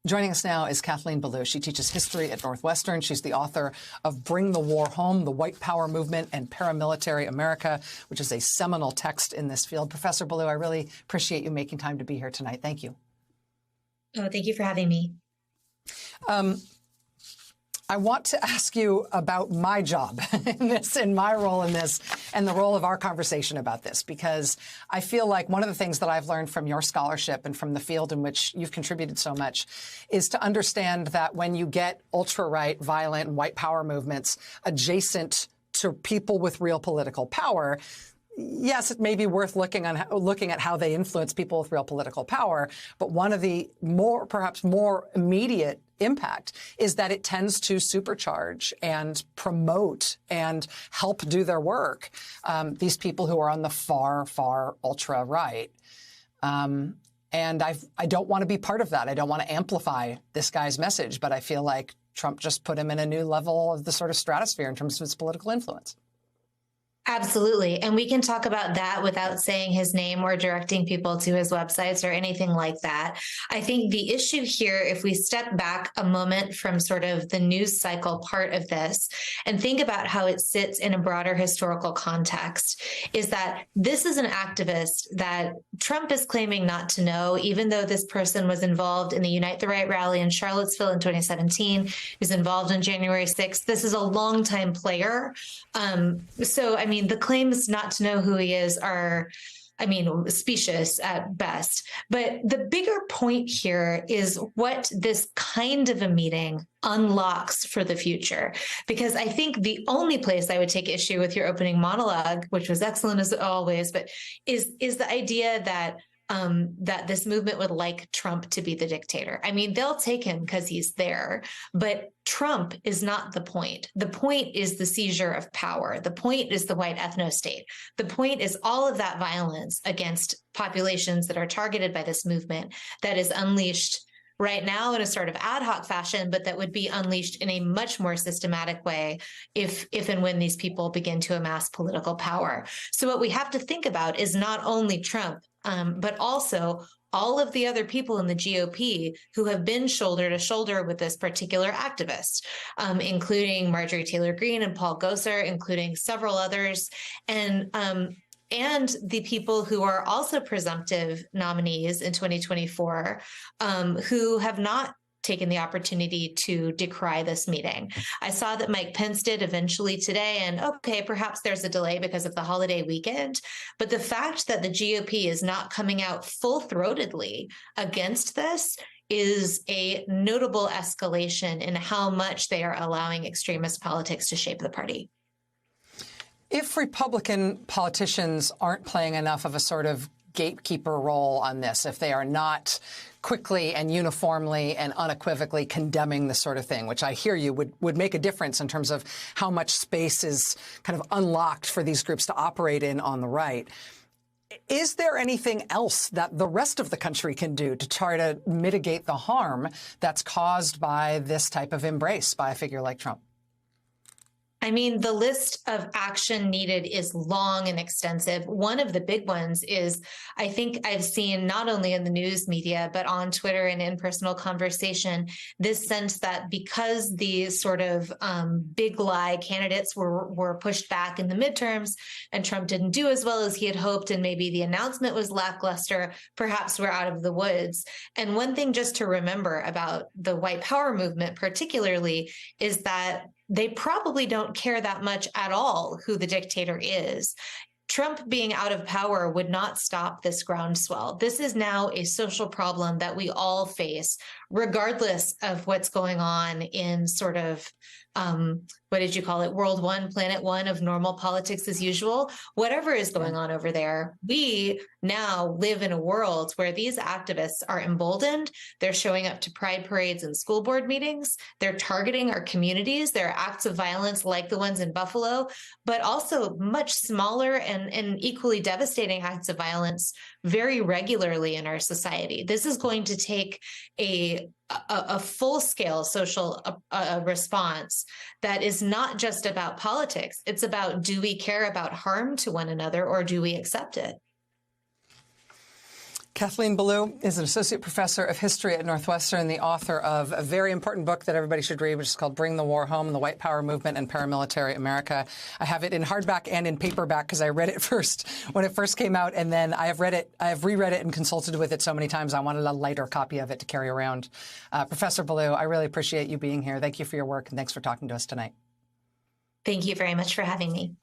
Joining us now is Kathleen Belew. She teaches history at Northwestern. She's the author of Bring the War Home, The White Power Movement and Paramilitary America, which is a seminal text in this field. Professor Belew, I really appreciate you making time to be here tonight. Thank you. Oh, thank you for having me. I want to ask you about my job in my role in this, and the role of our conversation about this, because I feel like one of the things that I've learned from your scholarship and from the field in which you've contributed so much is to understand that when you get ultra-right, violent, and white power movements adjacent to people with real political power, yes, it may be worth looking at how they influence people with real political power. But one of the perhaps more immediate impact is that it tends to supercharge and promote and help do their work these people who are on the far, far ultra right. And I don't want to be part of that. I don't want to amplify this guy's message, but I feel like Trump just put him in a new level of the sort of stratosphere in terms of his political influence. Absolutely. And we can talk about that without saying his name or directing people to his websites or anything like that. I think the issue here, if we step back a moment from sort of the news cycle part of this and think about how it sits in a broader historical context, is that this is an activist that Trump is claiming not to know, even though this person was involved in the Unite the Right rally in Charlottesville in 2017, was involved on January 6th. This is a longtime player. The claims not to know who he is are, specious at best. But the bigger point here is what this kind of a meeting unlocks for the future. Because I think the only place I would take issue with your opening monologue, which was excellent as always, but is the idea that this movement would like Trump to be the dictator. I mean, they'll take him because he's there, but Trump is not the point. The point is the seizure of power. The point is the white ethno-state. The point is all of that violence against populations that are targeted by this movement that is unleashed right now in a sort of ad hoc fashion, but that would be unleashed in a much more systematic way if and when these people begin to amass political power. So what we have to think about is not only Trump, but also all of the other people in the GOP who have been shoulder to shoulder with this particular activist, including Marjorie Taylor Greene and Paul Gosar, including several others, and the people who are also presumptive nominees in 2024, who have not taken the opportunity to decry this meeting. I saw that Mike Pence did eventually today, and okay, perhaps there's a delay because of the holiday weekend, but the fact that the GOP is not coming out full-throatedly against this is a notable escalation in how much they are allowing extremist politics to shape the party. If Republican politicians aren't playing enough of a sort of gatekeeper role on this, if they are not quickly and uniformly and unequivocally condemning this sort of thing, which I hear you would make a difference in terms of how much space is kind of unlocked for these groups to operate in on the right. Is there anything else that the rest of the country can do to try to mitigate the harm that's caused by this type of embrace by a figure like Trump? I mean, the list of action needed is long and extensive. One of the big ones is, I think I've seen not only in the news media, but on Twitter and in personal conversation, this sense that because the sort of big lie candidates were pushed back in the midterms and Trump didn't do as well as he had hoped, and maybe the announcement was lackluster, perhaps we're out of the woods. And one thing just to remember about the white power movement particularly is that they probably don't care that much at all who the dictator is. Trump being out of power would not stop this groundswell. This is now a social problem that we all face, regardless of what's going on in sort of, what did you call it? World one, planet one of normal politics as usual. Whatever is going on over there, we now live in a world where these activists are emboldened. They're showing up to pride parades and school board meetings. They're targeting our communities. There are acts of violence like the ones in Buffalo, but also much smaller and equally devastating acts of violence very regularly in our society. This is going to take a full-scale social response that is not just about politics. It's about, do we care about harm to one another or do we accept it? Kathleen Belew is an associate professor of history at Northwestern, the author of a very important book that everybody should read, which is called Bring the War Home, The White Power Movement and Paramilitary America. I have it in hardback and in paperback because I read it first when it first came out, and then I have reread it and consulted with it so many times I wanted a lighter copy of it to carry around. Professor Belew, I really appreciate you being here. Thank you for your work, and thanks for talking to us tonight. Thank you very much for having me.